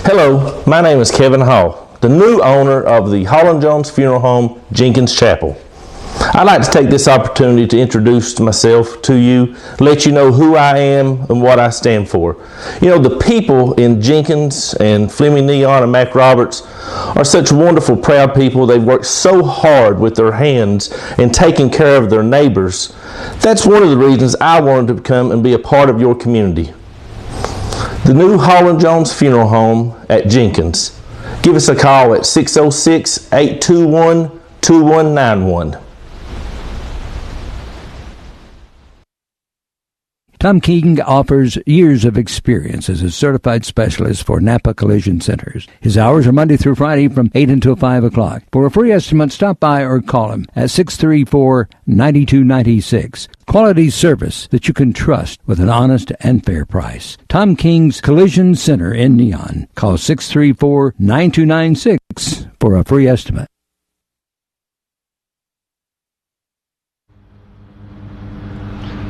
Hello, my name is Kevin Hall, the new owner of the Hall & Jones Funeral Home, Jenkins Chapel. I'd like to take this opportunity to introduce myself to you, let you know who I am and what I stand for. You know, the people in Jenkins and Fleming Neon and Mac Roberts are such wonderful, proud people. They've worked so hard with their hands and taking care of their neighbors. That's one of the reasons I wanted to come and be a part of your community. The new Hall & Jones Funeral Home at Jenkins. Give us a call at 606-821-2191. Tom King offers years of experience as a certified specialist for Napa Collision Centers. His hours are Monday through Friday from 8 until 5 o'clock. For a free estimate, stop by or call him at 634-9296. Quality service that you can trust with an honest and fair price. Tom King's Collision Center in Neon. Call 634-9296 for a free estimate.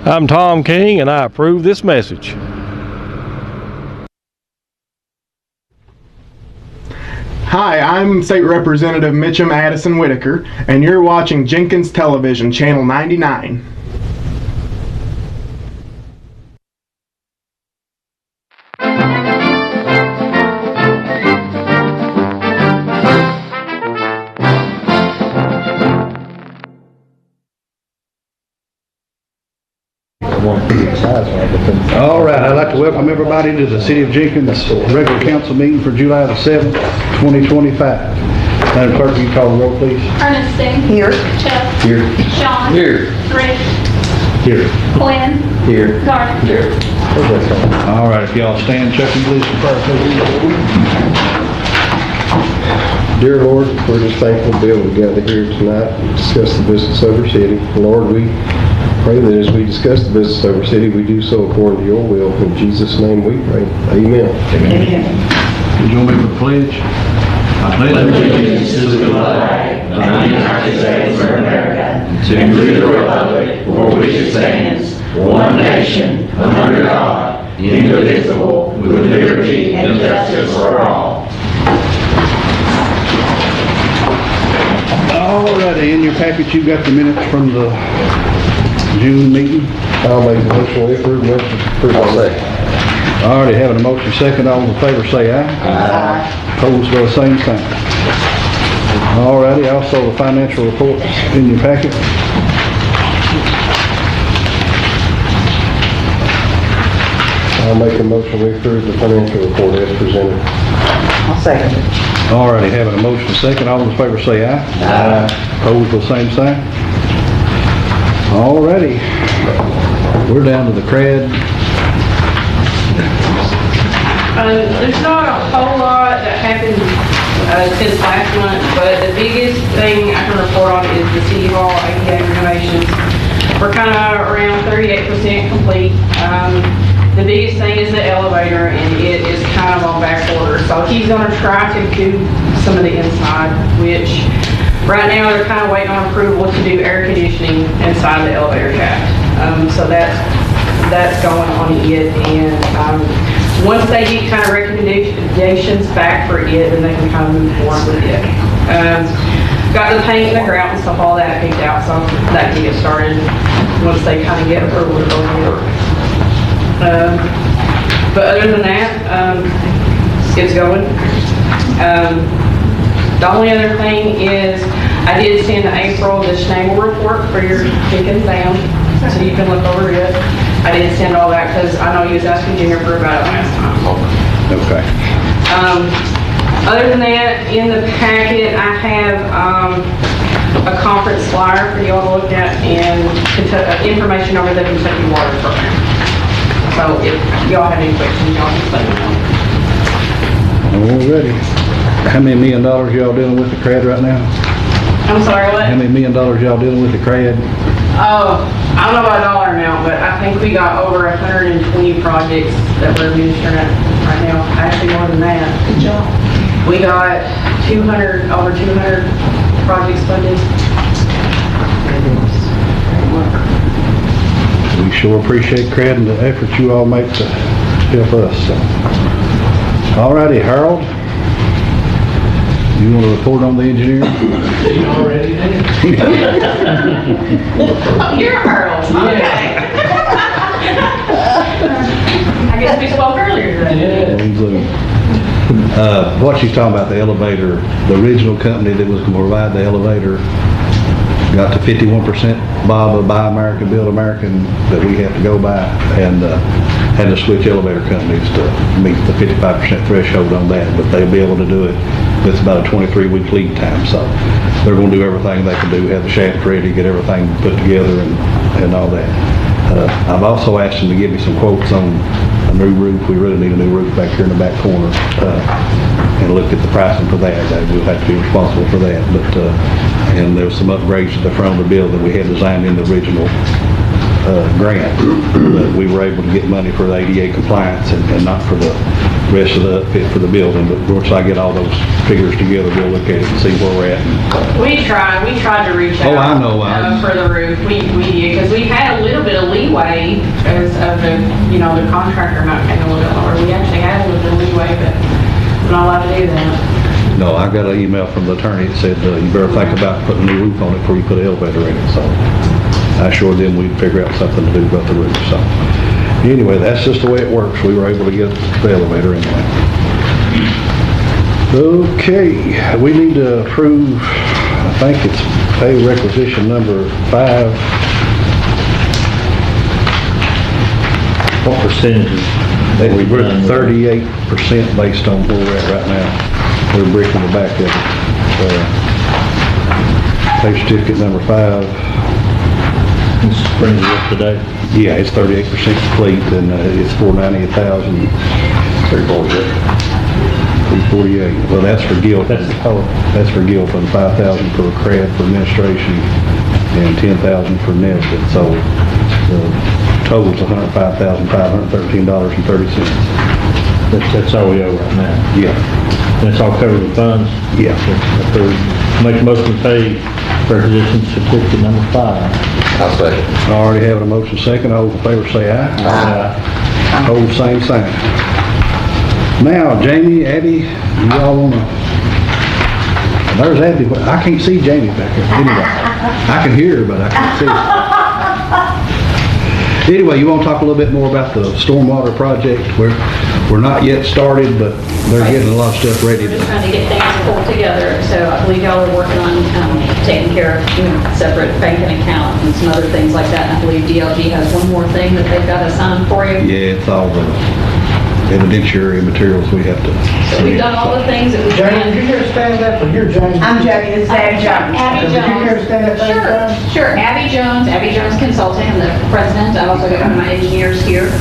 I'm Tom King, and I approve this message. Hi, I'm State Representative Mitchum Addison Whitaker, and you're watching Jenkins Television, Channel 99. All right, I'd like to welcome everybody to the City of Jenkins regular council meeting for July the 7th, 2025. Madam Clerk, will you call the roll, please? Ernestine. Here. Chuck. Here. Sean. Here. Rick. Here. Quinn. Here. Garner. Here. All right, if y'all stand, Chuck, and please prepare. Dear Lord, we're just thankful to be able to gather here tonight and discuss the business of our city. Lord, we pray that as we discuss the business of our city, we do so according to your will. In Jesus' name we pray. Amen. Amen. Would you join me for the pledge? I pledge allegiance to the flag of the United States of America, to the republic for which it stands, one nation, under God, indivisible, with liberty and justice for all. Alrighty, in your package you've got the minutes from the June meeting. I'll make a motion to approve second. I already having a motion second. All in favor say aye. Aye. Opposed by the same sign. Alrighty, also the financial reports in your packet. I'll make a motion to approve the financial report as presented. I'll second it. Alrighty, having a motion second. All in favor say aye. Aye. Opposed by the same sign. Alrighty, we're down to the CRAD. There's not a whole lot that happened since last month, but the biggest thing I can report on is the City Hall ADA renovations. We're kind of around 38% complete. The biggest thing is the elevator, and it is kind of on back order. So he's going to try to do some of the inside, which right now they're kind of waiting on approval to do air conditioning inside the elevator shaft. So that's going on it, and once they get kind of recommendations back for it, then they can kind of move forward with it. Got the paint and the grout and stuff, all that picked out, so that can get started once they kind of get approval to go forward. But other than that, it's going. The only other thing is I did send April the Schnabel report for your Jenkins Dam, so you can look over it. I did send all that because I know you was asking Jennifer about it last time. Okay. Other than that, in the packet I have a conference flyer for y'all to look at and information over the Kentucky Water Program. So if y'all have any questions, y'all just let me know. Alrighty. How many $1 million y'all dealing with the CRAD right now? I'm sorry, what? How many $1 million y'all dealing with the CRAD? Oh, I don't know about a dollar amount, but I think we got over 120 projects that we're administering right now. Actually, more than that. Good job. We got over 200 projects funded. We sure appreciate CRAD and the effort you all make to help us. So. All righty, Harold. You want to report on the engineer? Oh, you're Harold. Okay. I guess we spoke earlier today. What she's talking about, the elevator, the original company that was going to provide the elevator got to 51% Bob of Buy American, Build American that we have to go by, and had to switch elevator companies to meet the 55% threshold on that, but they'll be able to do it. It's about a 23-week lead time, so they're going to do everything they can do, have the shaft ready, get everything put together and all that. I've also asked them to give me some quotes on a new roof. We really need a new roof back here in the back corner, and look at the pricing for that. We'll have to be responsible for that. But and there was some upgrades to the front of the building that we had designed in the original grant. But we were able to get money for the ADA compliance and not for the rest of the upfit for the building. But once I get all those figures together, we'll look at it and see where we're at. We tried to reach out. Oh, I know. For the roof, we did, because we had a little bit of leeway as of the, the contractor not paying a little bit lower. We actually had a little bit of leeway, but we're not allowed to do that. No, I got an email from the attorney that said, you better think about putting a new roof on it before you put an elevator in it, so I assured them we'd figure out something to do about the roof, so. Anyway, that's just the way it works. We were able to get the elevator anyway. Okay, we need to approve, I think it's pay requisition number 5. What percentages? We're at 38% based on where we're at right now. We're bricking the back of it. Pay certificate number 5. This brings it up to date. Yeah, it's 38% complete, and it's $490,000. 348. Well, that's for Gilpin. That's the total. That's for Gilpin. 5,000 for CRAD for administration, and 10,000 for Nesbitt. So the total's $105,513.30. That's all we owe right now. Yeah. And it's all covered with funds? Yeah. Approved. Make a motion to pay requisition certificate number 5. I'll second. I already have a motion second. All those in favor say aye. Aye. Hold same sign. Now, Jamie, Abby, you all want to... There's Abby. I can't see Jamie back there. Anyway, I can hear her, but I can't see her. Anyway, you want to talk a little bit more about the stormwater project? We're not yet started, but they're getting a lot of stuff ready. We're just trying to get things pulled together, so I believe y'all are working on taking care of separate banking account and some other things like that. And I believe DLG has one more thing that they've got to sign for you. Yeah, it's all the evidentiary materials we have to. So we've done all the things that we Jamie, you care to stand up, or you're Jamie? I'm Jackie, this is Abby Jones. Abby You care to Jones. stand up? Sure. Abby Jones Consulting. I'm the president. I've also got one of my engineers here.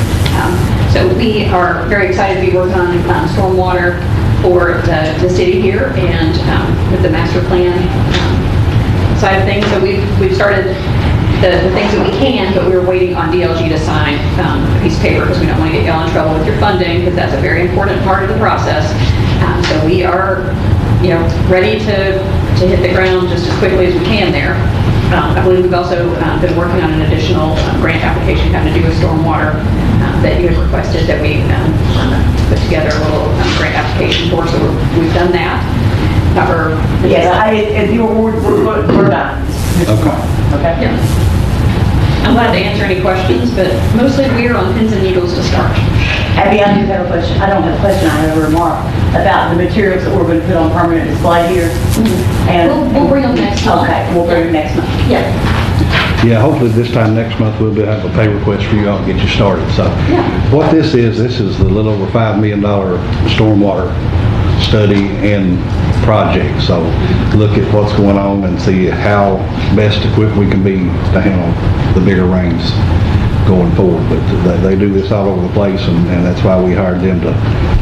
So we are very excited to be working on stormwater for the city here and with the master plan side of things. So we've started the things that we can, but we're waiting on DLG to sign a piece of paper because we don't want to get y'all in trouble with your funding, because that's a very important part of the process. So we are, ready to hit the ground just as quickly as we can there. I believe we've also been working on an additional grant application having to do with stormwater that you had requested that we put together a little grant application for. So we've done that. Yes, we're done. Okay. Okay? Yeah. I'm glad to answer any questions, but mostly we're on pins and needles to start. Abby, I do have a question. I don't have a question, I have a remark about the materials that we're going to put on permanent display here. And We'll bring them next month. Okay, we'll bring them next month. Yeah. Yeah, hopefully this time next month we'll have a pay request for you all to get you started. So what this is the little over $5 million stormwater study and project. So look at what's going on and see how best equipped we can be to handle the bigger rains going forward. But they do this all over the place, and that's why we hired them to.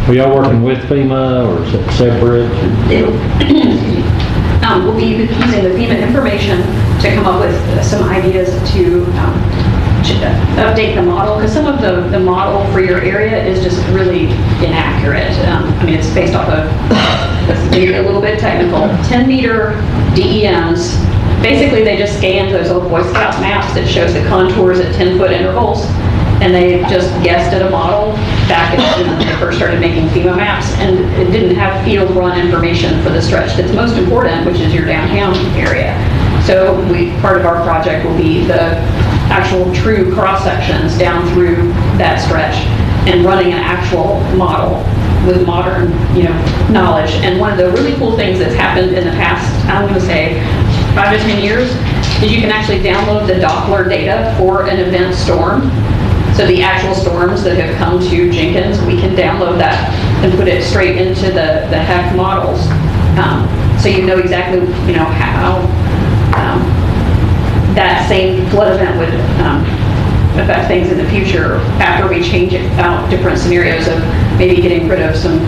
Are y'all working with FEMA or is it separate? We'll be using the FEMA information to come up with some ideas to update the model, because some of the model for your area is just really inaccurate. It's based off of, let's be a little bit technical, 10-meter DEMs. Basically, they just scanned those old Boy Scout maps that shows the contours at 10-foot intervals, and they just guessed at a model back when they first started making FEMA maps, and it didn't have field run information for the stretch that's most important, which is your downtown area. So part of our project will be the actual true cross sections down through that stretch and running an actual model with modern, knowledge. And one of the really cool things that's happened in the past, I'm going to say 5 to 10 years, is you can actually download the Doppler data for an event storm. So the actual storms that have come to Jenkins, we can download that and put it straight into the HEC models. So you know exactly, how that same flood event would affect things in the future after we change it out different scenarios of maybe getting rid of some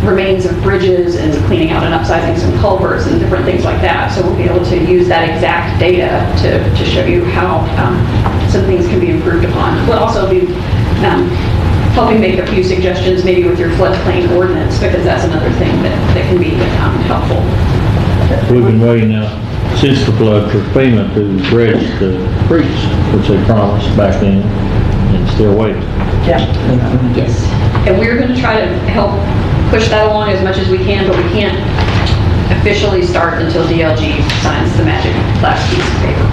remains of bridges and cleaning out and upsizing some culverts and different things like that. So we'll be able to use that exact data to show you how some things can be improved upon. We'll also be helping make a few suggestions maybe with your floodplain ordinance, because that's another thing that can be helpful. We've been waiting now since the flood for FEMA to dredge the creeks, which they promised back then, and still waiting. Yeah. Yes. And we're going to try to help push that along as much as we can, but we can't officially start until DLG signs the magic last piece of paper.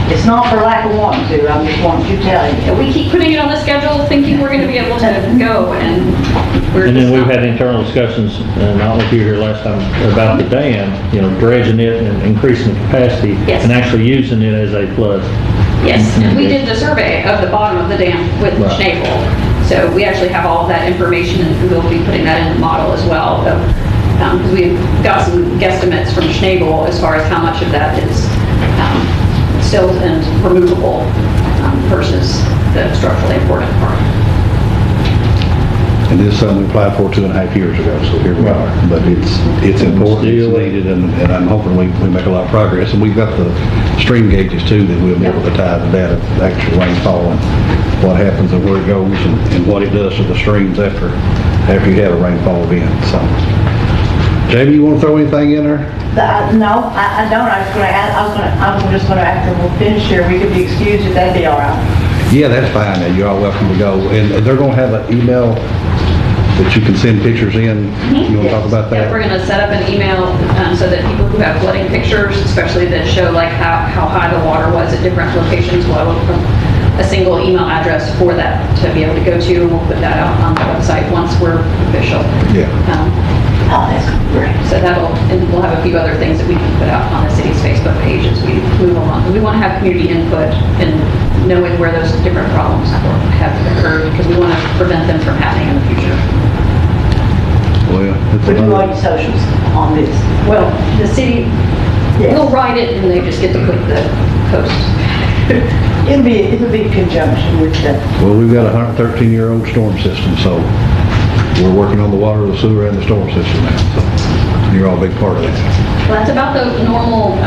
It's not for lack of wanting to, I just want to tell you. And we keep putting it on the schedule, thinking we're going to be able to go, and we're And then just we've not. had internal discussions, and I don't know if you were here last time, about the dam, dredging it and increasing the capacity, Yes. and actually using it as a flood. Yes, and we did the survey of the bottom of the dam with Right. Schnabel. So we actually have all of that information, and we'll be putting that in the model as well. Because we've got some guesstimates from Schnabel as far as how much of that is silt and removable versus the structurally important part. And this is something we applied for 2.5 years ago, so here we are. But it's important, it's needed, and I'm hoping we make a lot of progress. And we've got the stream gauges too, that we'll be able to tie the data, the actual rainfall, and what happens and where it goes, and what it does to the streams after you have a rainfall event. So, Jamie, you want to throw anything in there? No, I don't. I was just gonna, after we'll finish here, we could be excused if that'd be all right. Yeah, that's fine. And you're all welcome to go. And they're going to have an email that you can send pictures in. You want to talk about that? Yeah, we're going to set up an email so that people who have flooding pictures, especially that show like how high the water was at different locations, will have a single email address for that to be able to go to, and we'll put that out on the website once we're official. Yeah. Oh, that's great. So and we'll have a few other things that we can put out on the city's Facebook page as we move along. We want to have community input in knowing where those different problems have occurred, because we want to prevent them from happening in the future. Well, it's We do all your socials on this. Well, the city will write it, and they just get to click the post. It'll be in conjunction with the. Well, we've got a 113-year-old storm system, so we're working on the water, the sewer, and the storm system now. So you're all a big part of that. Well, that's about the normal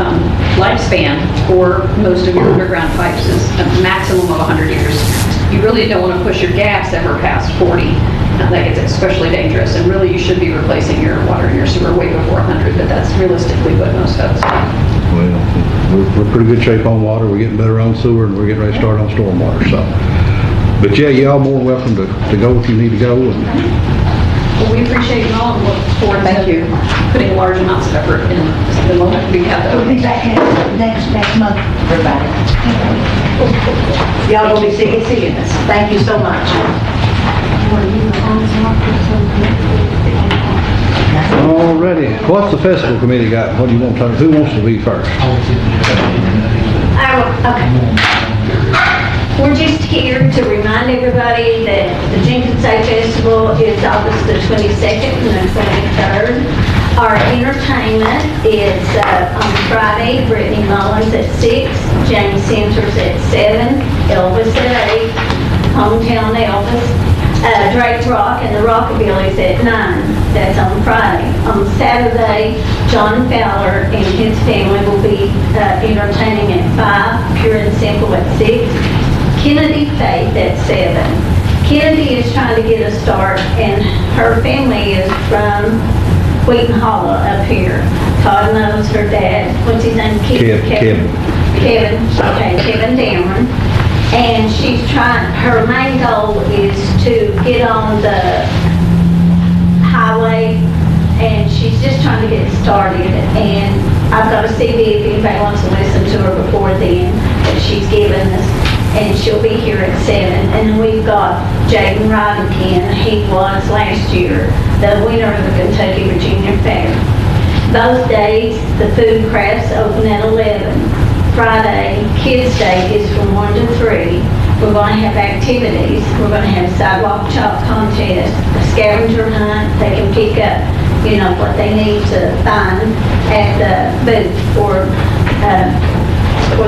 lifespan for most of your underground pipes, is a maximum of 100 years. You really don't want to push your gas ever past 40. That gets especially dangerous, and really you should be replacing your water and your sewer way before 100, but that's realistically what most folks do. Well, we're pretty good shape on water. We're getting better on sewer, and we're getting ready to start on stormwater. So, but yeah, y'all more welcome to go if you need to go. Well, we appreciate you all and look forward to putting large amounts of effort in the moment we have the We'll be back next month, everybody. Y'all will be seeing us. Thank you so much. Alrighty, what's the festival committee got? What do you want to talk? Who wants to be first? We're just here to remind everybody that the Jenkins Day Festival is August the 22nd and the 23rd. Our entertainment is on Friday, Brittany Mullins at 6, James Centers at 7, Elvis at 8, Hometown Elvis, Drake Rock and the Rockabillys at 9. That's on Friday. On Saturday, John Fowler and his family will be entertaining at 5, Pure and Simple at 6, Kennedy Faith at 7. Kennedy is trying to get a start, and her family is from Wheaton Hollow up here. Todd knows her dad. What's his name? Kevin. Kevin. Okay, Kevin Dameron. And her main goal is to get on the highway, and she's just trying to get started. And I've got a CD if anybody wants to listen to her before then that she's given us. And she'll be here at 7. And then we've got Jaden Wright again. He was last year the winner of the Kentucky Virginia Fair. Those days, the food crafts open at 11. Friday, Kids Day is from 1 to 3. We're going to have activities. We're going to have sidewalk chalk contest, a scavenger hunt. They can pick up, what they need to find at the booth for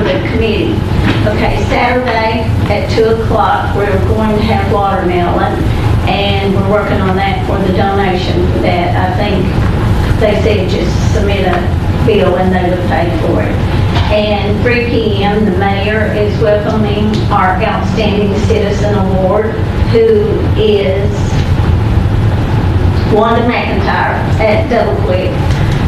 the committee. Okay, Saturday at 2 o'clock, we're going to have watermelon, and we're working on that for the donation for that. I think they said just submit a bill and they would pay for it. And 3 p.m., the mayor is welcoming our Outstanding Citizen Award, who is Wanda McIntyre at Double Quick.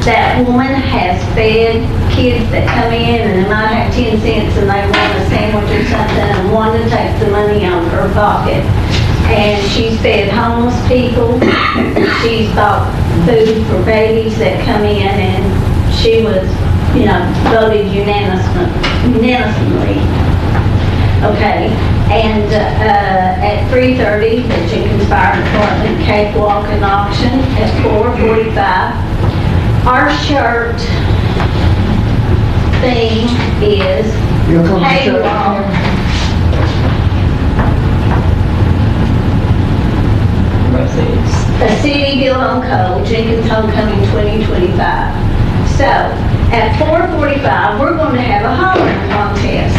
That woman has fed kids that come in and they might have 10 cents and they want a sandwich or something, and Wanda takes the money out of her pocket. And she's fed homeless people. She's bought food for babies that come in, and she was, voted unanimously. Okay, and at 3:30, the Jenkins Fire Department cakewalk and auction at 4:45. Our shirt theme is Hey Wall. A city built on coal, Jenkins Homecoming 2025. So, at 4:45, we're going to have a hollering contest.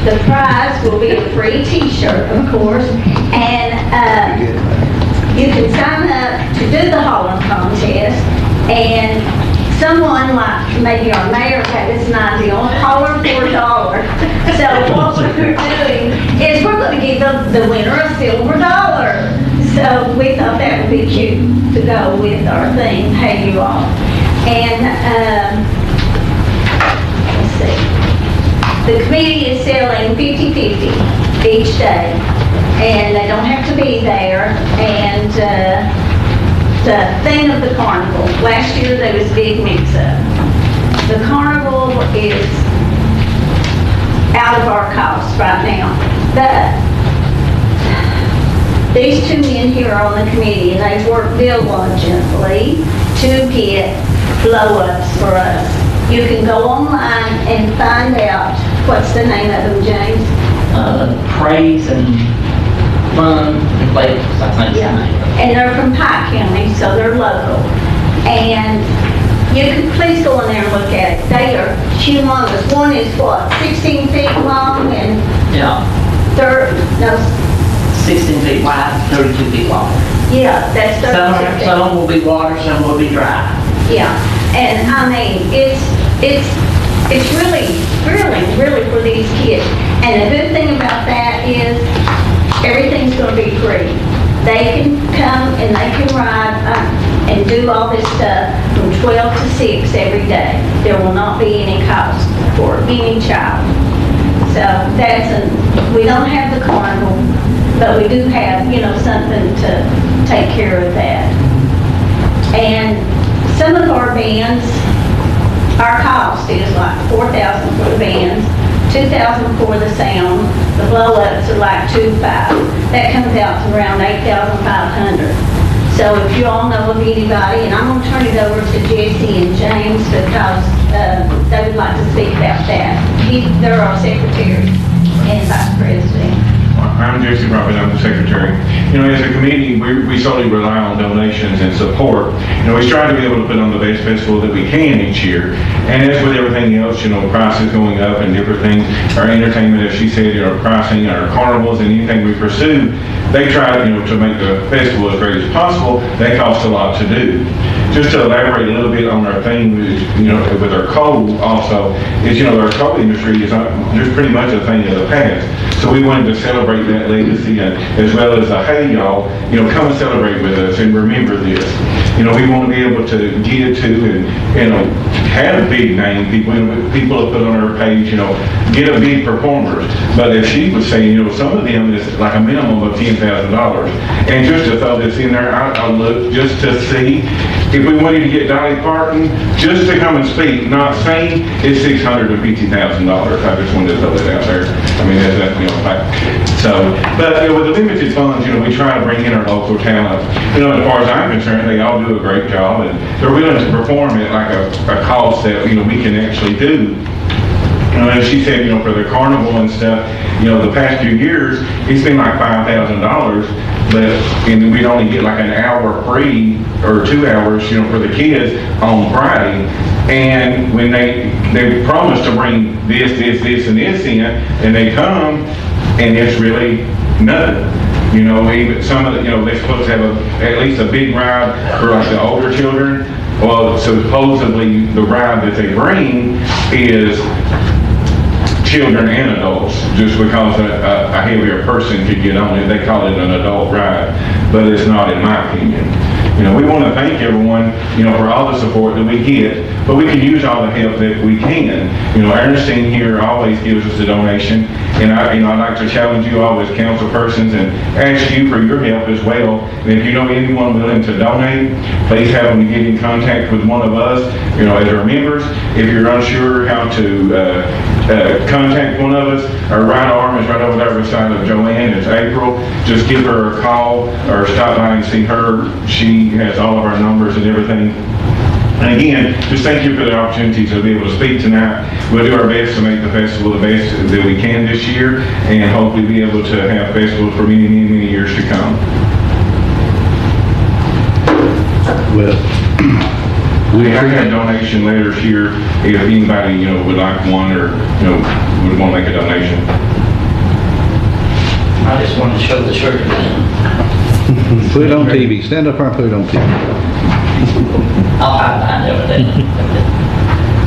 The prize will be a free t-shirt, of course, and you can sign up to do the hollering contest, and someone like maybe our mayor had this idea on holler for $1. So what we're doing is we're going to give the winner a silver $1. So we thought that would be cute to go with our theme, Hey You All. And let's see. The committee is selling 50-50 each day, and they don't have to be there. And the thing of the carnival, last year there was a big mix-up. The carnival is out of our costs right now. These two men here are on the committee, and they've worked diligently to get blow-ups for us. You can go online and find out, what's the name of them, James? Praise and Fun Inflatables, I think. Yeah, and they're from Pike County, so they're local. And you can please go in there and look at it. They are humongous. One is what, 16 feet long and yeah, 16 feet wide, 32 feet long. Yeah, that's 32 feet. Some will be water, some will be dry. Yeah, and I mean, it's really thrilling, really, for these kids. And the good thing about that is everything's going to be free. They can come and they can ride and do all this stuff from 12 to 6 every day. There will not be any cost for any child. So we don't have the carnival, but we do have, something to take care of that. And some of our bands, our cost is like $4,000 for the bands, $2,000 for the sound. The blow-ups are like $2,500. That comes out to around $8,500. So if you all know of anybody, and I'm going to turn it over to Jesse and James because they would like to speak about that. They're our secretary and vice president. I'm Jesse Robbins, I'm the secretary. As a committee, we solely rely on donations and support. We try to be able to put on the best festival that we can each year. And as with everything else, prices going up and different things, our entertainment, as she said, our pricing, our carnivals, and anything we pursue, they try, to make the festival as great as possible. They cost a lot to do. Just to elaborate a little bit on our thing, with our coal also, is, our coal industry is not just pretty much a thing of the past. So we wanted to celebrate that legacy, and as well as hey y'all, come and celebrate with us and remember this. We want to be able to give to and have big name people. People have put on our page, get a big performers. But as she was saying, some of them is like a minimum of $10,000. And just to throw this in there, I looked just to see if we wanted to get Dolly Parton just to come and speak, not sing, it's $650,000. I just wanted to throw that out there. I mean, that's So, but with the limited funds, we try to bring in our local talent. As far as I'm concerned, they all do a great job, and they're willing to perform at like a cost that we can actually do. As she said, for the carnival and stuff, the past few years, it's been like $5,000, and we'd only get like an hour free or 2 hours, for the kids on Friday. And when they promise to bring this, and this in, and they come, and it's really nothing. Even some of the, they're supposed to have at least a big ride for like the older children. Well, supposedly the ride that they bring is children and adults, just because a heavier person could get on it. They call it an adult ride, but it's not, in my opinion. We want to thank everyone, for all the support that we get, but we can use all the help that we can. Ernestine here always gives us a donation, and I'd like to challenge you all as council persons and ask you for your help as well. And if you know anyone willing to donate, please have them get in contact with one of us, as our members. If you're unsure how to contact one of us, our right arm is right over there beside of Joanne. It's April. Just give her a call or stop by and see her. She has all of our numbers and everything. And again, just thank you for the opportunity to be able to speak tonight. We'll do our best to make the festival the best that we can this year, and hopefully be able to have festivals for many, many, many years to come. Well, I got donation letters here if anybody, would like one or, would want to make a donation. I just wanted to show the shirt. Put it on TV. Stand up there and put it on TV. I'll hide behind everything.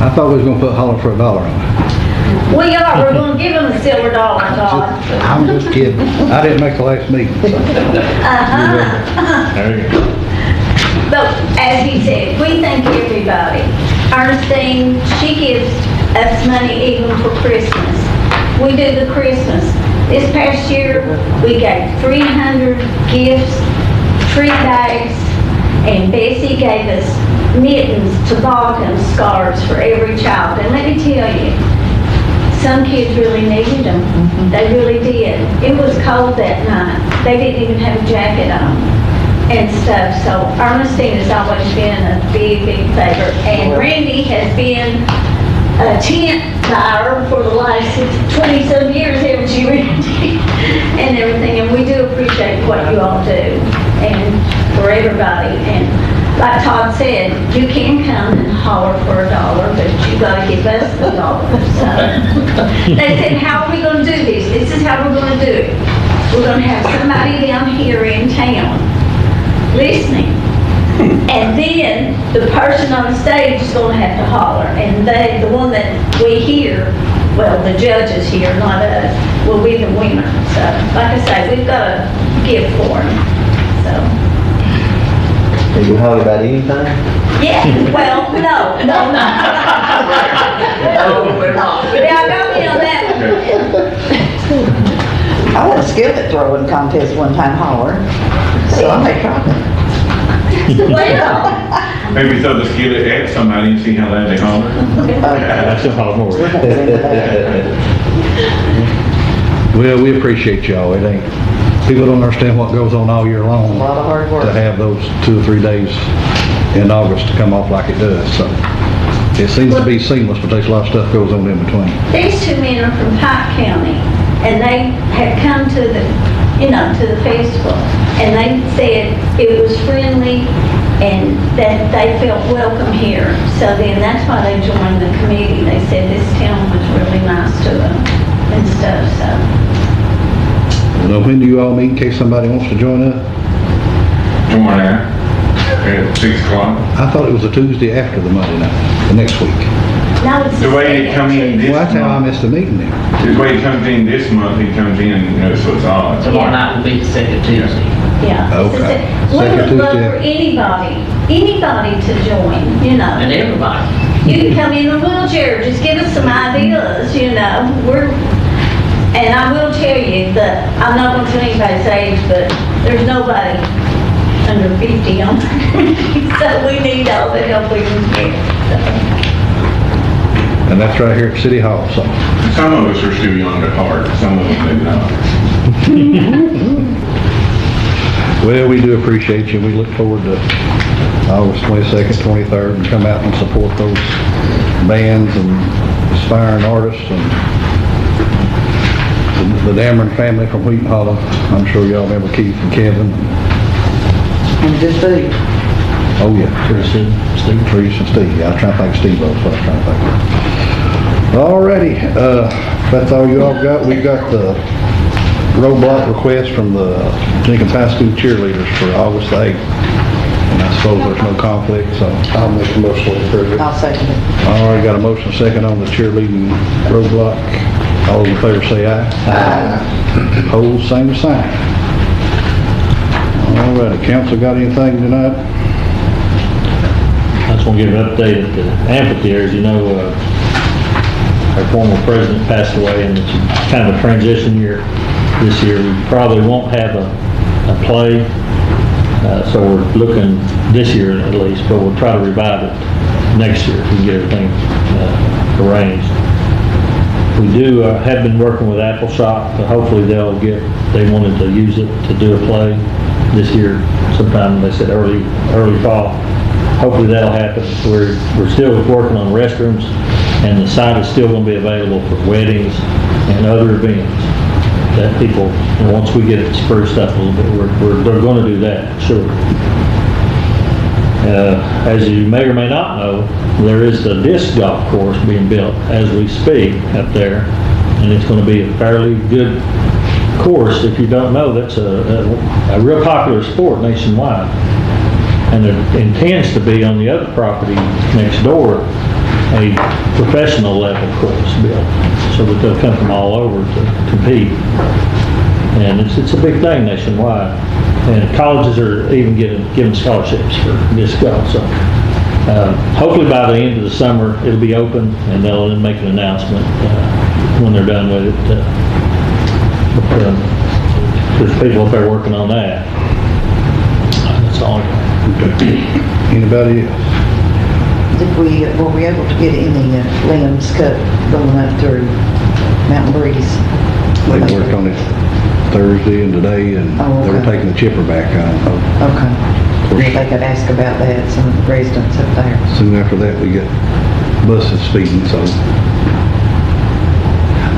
I thought we was going to put Holler for $1 on it. We are, we're gonna give them a silver dollar, Todd. I'm just kidding. I didn't make the last meeting. So. There you go. But as he said, we thank everybody. Ernestine, she gives us money even for Christmas. We do the Christmas. This past year, we gave 300 gifts, tree bags, and Bessie gave us mittens, toboggans, scarves for every child. And let me tell you, some kids really needed them. They really did. It was cold that night. They didn't even have a jacket on and stuff. So Ernestine has always been a big, big favorite. And Randy has been a tent buyer for the last 20-some years, haven't you, Randy? And everything. And we do appreciate what you all do. And for everybody. And like Todd said, you can come and holler for $1, but you got to give us $1. So they said, how are we going to do this? This is how we're going to do it. We're going to have somebody down here in town listening. And then the person on the stage is going to have to holler. And the one that we hear, well, the judges here, not us, will be the winner. So, like I say, we've got a gift for them. So. Did you holler about anything? Yeah, well, no. No, we're not. Yeah, got me on that one. I won a skillet throwing contest one time, holler. So I may try it. Well, Maybe throw the skillet at somebody and see how loud they holler. That's a holler more. Well, we appreciate y'all. It ain't, people don't understand what goes on all year long. A lot of hard work. To have those 2 or 3 days in August to come off like it does. So it seems to be seamless, but there's a lot of stuff goes on in between. these two men are from Pike County, and they had come to the, to the festival, and they said it was friendly and that they felt welcome here. So then that's why they joined the committee. They said this town was really nice to them and stuff, so. Now, when do you all meet in case somebody wants to join us? Tomorrow night at 6 o'clock. I thought it was a Tuesday after the Monday night, the next week. No, it's The way it come in this Well, that's how I month, missed the meeting then. the way it comes in this month, it comes in, so it's odd. Tomorrow night will be the second Tuesday. Yeah. Okay. We Second would love Tuesday. for anybody to join, you know. And everybody. You can come in a wheelchair, just give us some ideas, you know. And I will tell you that, I'm not gonna tell anybody's age, but there's nobody under 50 on there. So we need all the help we can get. And that's right here at City Hall, so. Some of us are still young at heart, some of them maybe not. Well, we do appreciate you. We look forward to August 22nd, 23rd, and come out and support those bands and aspiring artists and the Dameron family from Wheaton Hollow. I'm sure y'all remember Keith and Kevin. And good food. Oh, yeah. Teresa and Steve. Yeah, I was trying to think of Steve, that's what I was trying to think of. Alrighty, that's all you all got. We got the roadblock request from the Jenkins High School cheerleaders for August 8th. And I suppose there's no conflict, so. I'll make a motion to approve it. I'll second it. Alright, got a motion second on the cheerleading roadblock. All those in favor say aye. Aye. Opposed, same sign. Alrighty, council got anything tonight? I just want to give an update at the amphitheater. As you know, our former president passed away, and it's kind of a transition year this year. We probably won't have a play, so we're looking this year at least, but we'll try to revive it next year if we can get everything arranged. We do have been working with Apple Shop, so hopefully they wanted to use it to do a play this year sometime, they said early fall. Hopefully that'll happen. We're still working on restrooms, and the site is still going to be available for weddings and other events that people, once we get it spruced up a little bit, they're going to do that, sure. As you may or may not know, there is the disc golf course being built as we speak up there, and it's going to be a fairly good course. If you don't know, that's a real popular sport nationwide, and it intends to be on the other property next door a professional level course built, so that they'll come from all over to compete. And it's a big thing nationwide, and colleges are even giving scholarships for disc golf. So hopefully by the end of the summer it'll be open, and they'll then make an announcement when they're done with it. There's people up there working on that. That's all. Anybody else? Were we able to get any limbs cut going up through Mountain Breeze? They worked on it Thursday and today, and they were taking the chipper back on. Okay. If they could ask about that, some of the residents up there. Soon after that, we got buses speeding, so.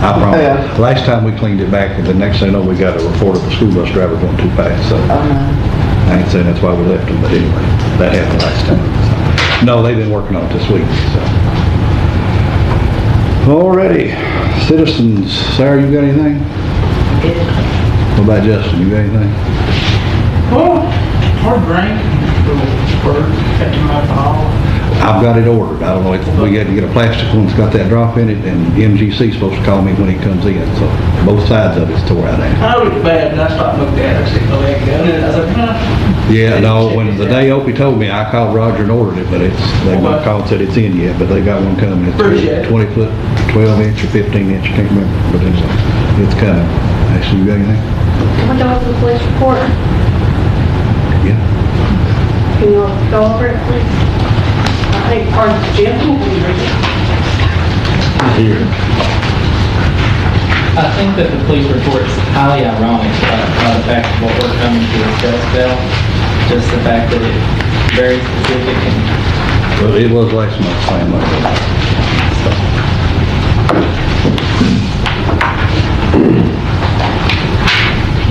I promise, last time we cleaned it back, and the next thing I know, we got a report of a school bus driver going too fast, so. I ain't saying that's why we left them, but anyway, that happened last time. So. No, they've been working on it this week, so. Alrighty, citizens, Sarah, you got anything? What about Justin, you got anything? Well, hard drink, at the hall. I've got it ordered. I don't know if we got to get a plastic one that's got that drop in it, and MGC's supposed to call me when he comes in, so both sides of it's tore out there. I know it's bad, and I stopped and looked at it, I said, no, they got it. I was like, huh? Yeah, no, when the day Opie told me, I called Roger and ordered it, but they haven't called and said it's in yet, but they got one coming. It's 20 foot, 12 inch or 15 inch, I can't remember, but it's coming. Actually, you got anything? Can we go over the police report? Yeah. Can you go over it, please? I think part of Jim will be reading. Here. I think that the police report is highly ironic by the fact of what we're coming to discuss, Bill. Just the fact that it's very specific and... Well, it was last month, same like that.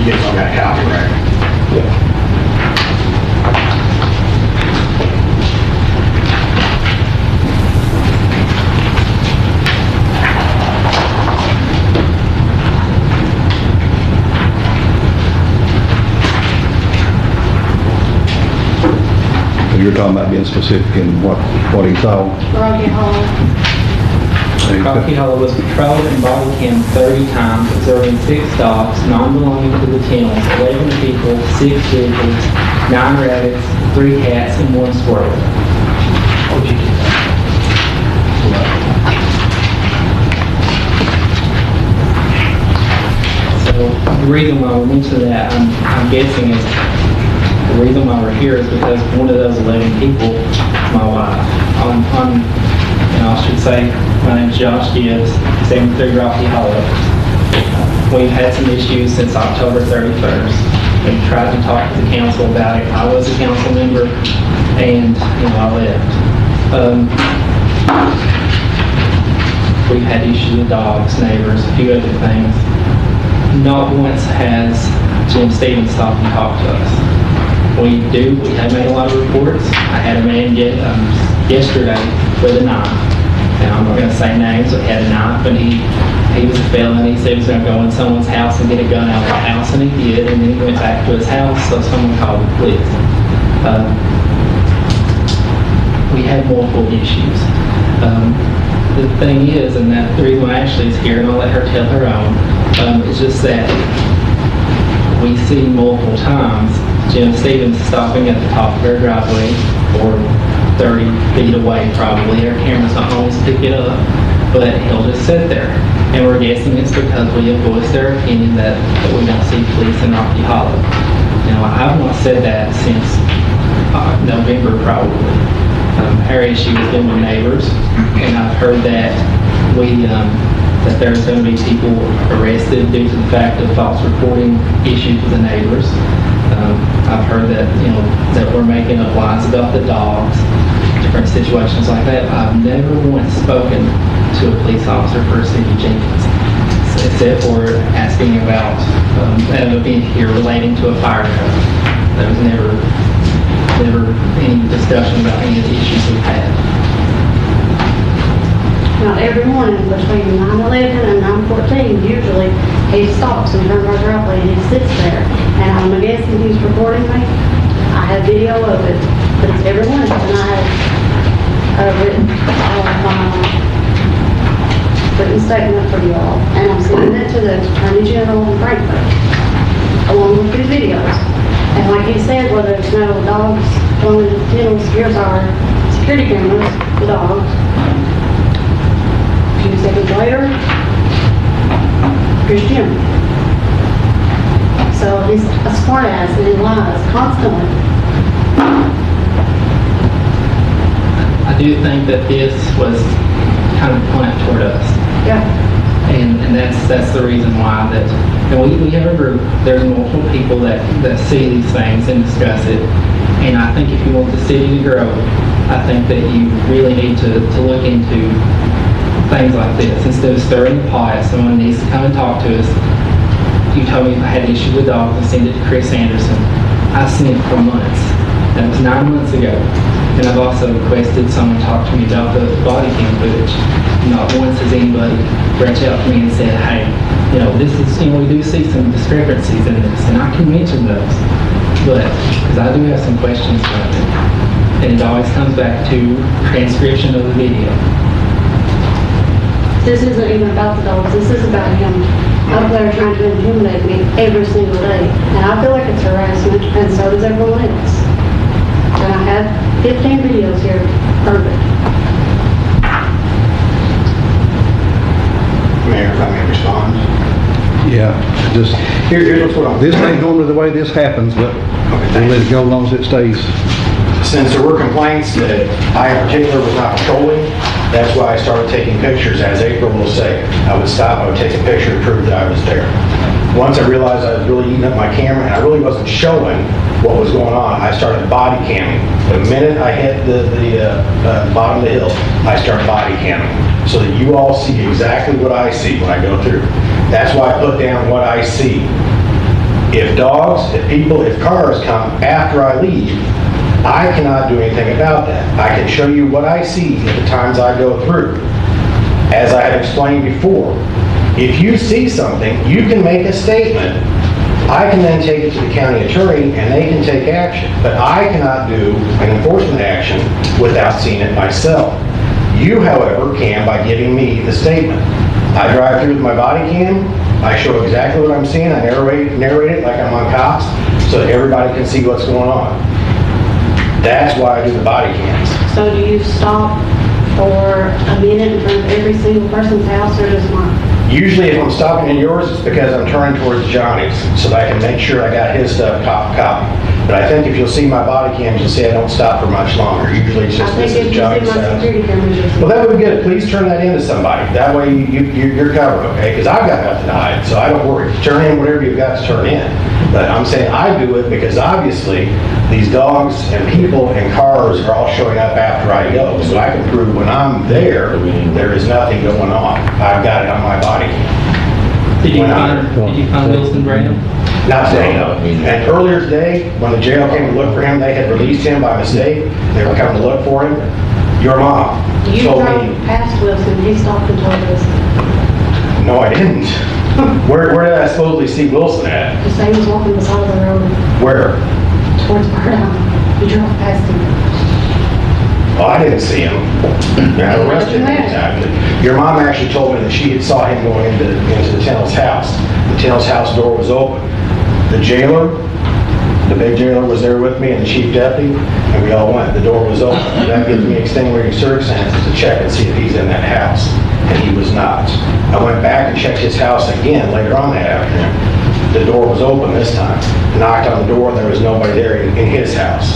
You guys all got a copy, right? Yeah. You're talking about being specific in what he saw. Rocky Hall. Rocky Hollow was patrolled and body cammed 30 times, observing 6 dogs, non-belonging to the kennels, 11 people, 6 vehicles, 9 rabbits, 3 cats, and 1 squirrel. So the reason why we mentioned that, I'm guessing is, the reason why we're here is because one of those 11 people is my wife. I should say, my name's Josh Gibbs, 73 Rocky Hollow. We've had some issues since October 31st. We've tried to talk to the council about it. I was a council member, and I left. We've had issues with dogs, neighbors, a few other things. Not once has Jim Stevens stopped and talked to us. We have made a lot of reports. I had a man get yesterday with a knife. Now, I'm not going to say names, but he had a knife, and he was a felon. He said he was going to go in someone's house and get a gun out of the house, and he did, and then he went back to his house, so someone called the police. We had multiple issues. The thing is, and that the reason why Ashley's here, and I'll let her tell her own, is just that we see multiple times Jim Stevens stopping at the top of our driveway or 30 feet away probably. Our cameras don't always pick it up, but he'll just sit there. And we're guessing it's because we have voiced our opinion that we don't see police in Rocky Hollow. I've not said that since November probably. Our issue has been with neighbors, and I've heard that that there's going to be people arrested due to the fact of false reporting issues with the neighbors. I've heard that that we're making up lies about the dogs, different situations like that. I've never once spoken to a police officer for City of Jenkins, except for asking about an event here relating to a fire truck. There was never any discussion about any of the issues we've had. Now, every morning between 9:11 and 9:14, usually he stops in front of our driveway and he sits there. And I'm guessing he's recording me. I have video of it, but it's every morning. And I have written statement for you all. And I'm sending it to the Attorney General in Frankfurt, along with these videos. And like he said, where there's no dogs going to the kennels, here's our security cameras, the dogs. A few seconds later, here's Jim. So he's a smart ass and he lies constantly. I do think that this was kind of pointed toward us. Yeah. And that's the reason why that we have a group. There's multiple people that see these things and discuss it. And I think if you want the city to grow, I think that you really need to look into things like this. Instead of stirring the pot, someone needs to come and talk to us. You told me if I had an issue with dogs, I sent it to Chris Anderson. I sent it for months. That was 9 months ago. And I've also requested someone talk to me about the body cam footage. Not once has anybody reached out to me and said, hey, this is, we do see some discrepancies in this, and I can mention those. But, because I do have some questions about it. And it always comes back to transcription of the video. This isn't even about the dogs. This is about him up there trying to intimidate me every single day. And I feel like it's harassment, and so does everyone else. And I have 15 videos here. Perfect. Mayor, if I may respond. Yeah, just, Here's what I'm... this ain't normally the way this happens, but we'll let it go as long as it stays. Since there were complaints that I in particular was not patrolling, that's why I started taking pictures, as April will say. I would stop, I would take a picture to prove that I was there. Once I realized I was really eating up my camera and I really wasn't showing what was going on, I started body camming. The minute I hit the bottom of the hill, I start body camming, so that you all see exactly what I see when I go through. That's why I put down what I see. If dogs, if people, if cars come after I leave, I cannot do anything about that. I can show you what I see at the times I go through. As I had explained before, if you see something, you can make a statement. I can then take it to the county attorney and they can take action. But I cannot do an enforcement action without seeing it myself. You, however, can by giving me the statement. I drive through with my body cam, I show exactly what I'm seeing, I narrate it like I'm on Cops, so that everybody can see what's going on. That's why I do the body cams. So do you stop for a minute in front of every single person's house or just one? Usually if I'm stopping in yours, it's because I'm turning towards Johnny's, so that I can make sure I got his stuff copy. But I think if you'll see my body cams, you'll see I don't stop for much longer. Usually it's just this is Johnny's house. Well, that would be good. Please turn that into somebody. That way you're covered, okay? Because I've got nothing to hide, so I don't worry. Turn in whatever you've got to turn in. But I'm saying I do it because obviously these dogs and people and cars are all showing up after I go. So I can prove when I'm there is nothing going on. I've got it on my body cam. Did you find Wilson Graham? Not today, no. And earlier today, when the jail came to look for him, they had released him by mistake. They were coming to look for him. Your mom You told drove me, past Wilson, he stopped and told us. no, I didn't. Where did I supposedly see Wilson at? The same was walking beside the road Where? towards Birdhouse. You drove past him. Well, I didn't see him. I arrested him exactly. Your mom actually told me that she had saw him going into the Tennell's house. The Tennell's house door was open. The jailer, the big jailer was there with me and the chief deputy, and we all went. The door was open. That gives me extenuating circumstances to check and see if he's in that house. And he was not. I went back and checked his house again later on that afternoon. The door was open this time. Knocked on the door and there was nobody there in his house.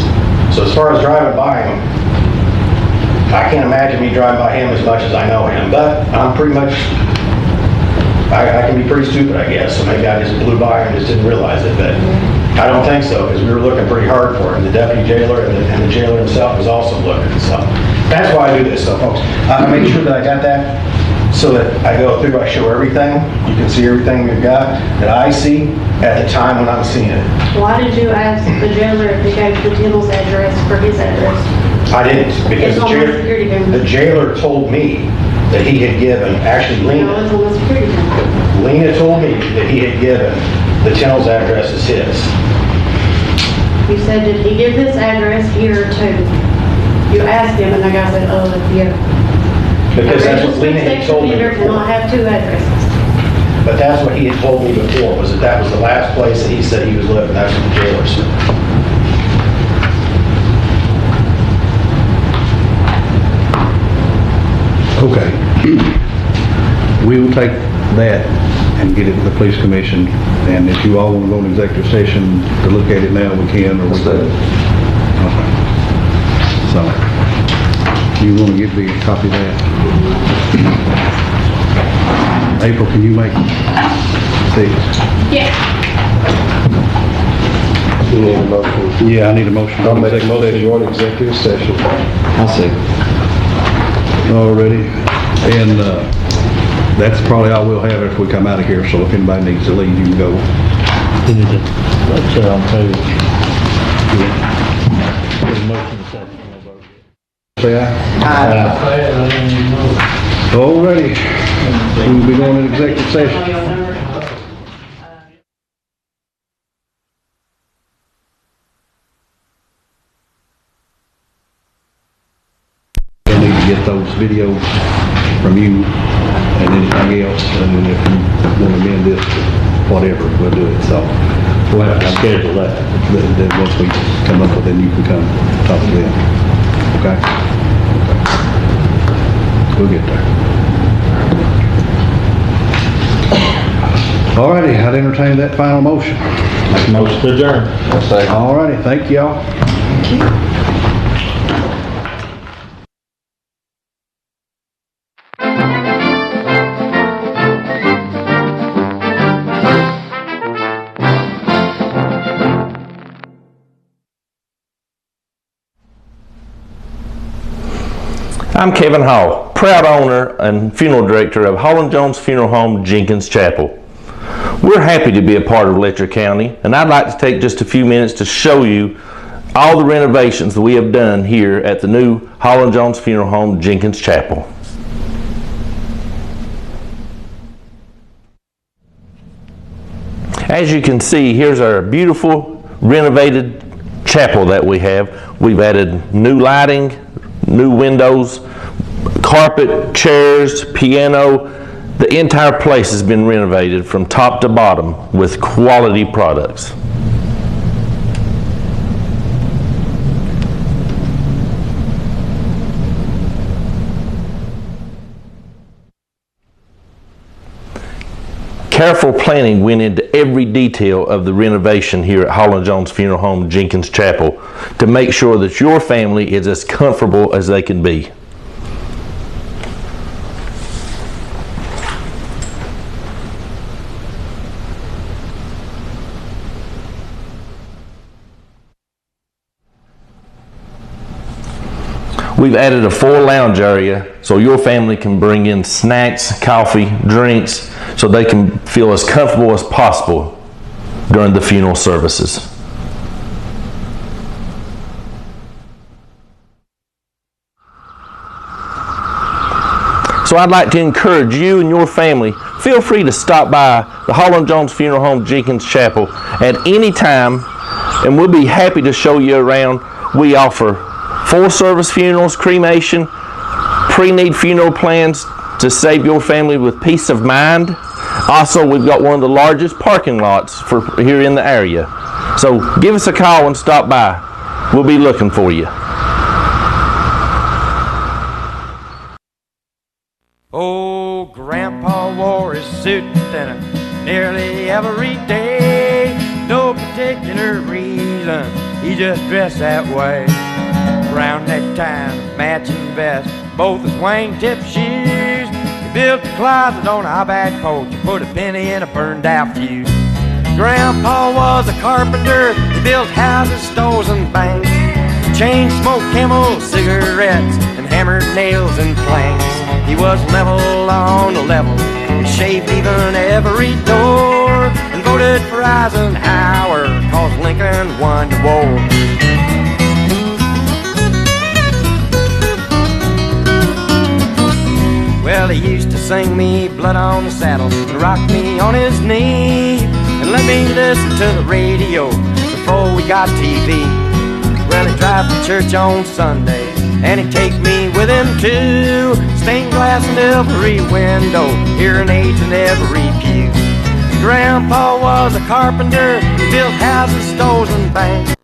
So as far as driving by him, I can't imagine me driving by him as much as I know him, but I'm pretty much, I can be pretty stupid, I guess, so maybe I just blew by and just didn't realize it, but I don't think so, because we were looking pretty hard for him. The deputy jailer and the jailer himself was also looking, so that's why I do this, so folks, I make sure that I got that, so that I go through, I show everything, you can see everything we've got, that I see at the time when I'm seeing it. Why did you ask the jailer if he gave the Tennell's address for his address? I didn't, because It's on the security camera. the jailer told me that he had given, actually No, Lena, it's on the security camera. Lena told me that he had given the Tennell's address as his. You said, did he give this address here too? You asked him and the guy said, oh, yeah. Because that's what Lena had told me Section leader cannot before. have two addresses. But that's what he had told me before, was that was the last place that he said he was living. That's what the jailer said. Okay. We will take that and get it to the police commission, and if you all want to go in executive session to look at it now, we can, or we can. Okay. So, you want to give me a copy of that? April, can you make 6? Yeah. You need a motion. Yeah, I need a motion. I'll make a motion to go into executive session. I'll see. Already, and that's probably all we'll have if we come out of here, so if anybody needs to leave, you can go. We need to, let's on page. Motion second. Say aye. Alrighty, we'll be going into executive session. I need to get those videos from you and anything else, and then if you want to amend this, whatever, we'll do it, so. We'll have to schedule that. Then once we come up with it, you can come talk to them. Okay? We'll get there. Alrighty, I'd entertain that final motion. Motion to adjourn. Alrighty, thank y'all. I'm Kevin Hall, proud owner and funeral director of Holland Jones Funeral Home, Jenkins Chapel. We're happy to be a part of Letcher County, and I'd like to take just a few minutes to show you all the renovations that we have done here at the new Holland Jones Funeral Home, Jenkins Chapel. As you can see, here's our beautiful renovated chapel that we have. We've added new lighting, new windows, Carpet, chairs, piano, the entire place has been renovated from top to bottom with quality products. Careful planning went into every detail of the renovation here at Holland Jones Funeral Home, Jenkins Chapel, to make sure that your family is as comfortable as they can be. We've added a full lounge area so your family can bring in snacks, coffee, drinks, so they can feel as comfortable as possible during the funeral services. So I'd like to encourage you and your family, feel free to stop by the Holland Jones Funeral Home, Jenkins Chapel at any time, and we'll be happy to show you around. We offer full service funerals, cremation, pre-need funeral plans to save your family with peace of mind. Also, we've got one of the largest parking lots for here in the area. So give us a call and stop by. We'll be looking for you. Oh, Grandpa wore his suit nearly every day. No particular reason, he just dressed that way. Brown necktie, matching vest, both his wingtip shoes. He built a closet on a high back porch and put a penny in a burned out fuse. Grandpa was a carpenter, he built houses, stores and banks. Chain smoked Camel cigarettes and hammered nails and planks. He was level on a level, he shaved even every door, and voted for Eisenhower, cause Lincoln won the war. Well, he used to sing me Blood on the Saddle and rock me on his knee and let me listen to the radio before we got TV. Well, he'd drive to church on Sunday and he'd take me with him too. Stained glass in every window, hearing aids in every pew. Grandpa was a carpenter, he built houses, stores and banks.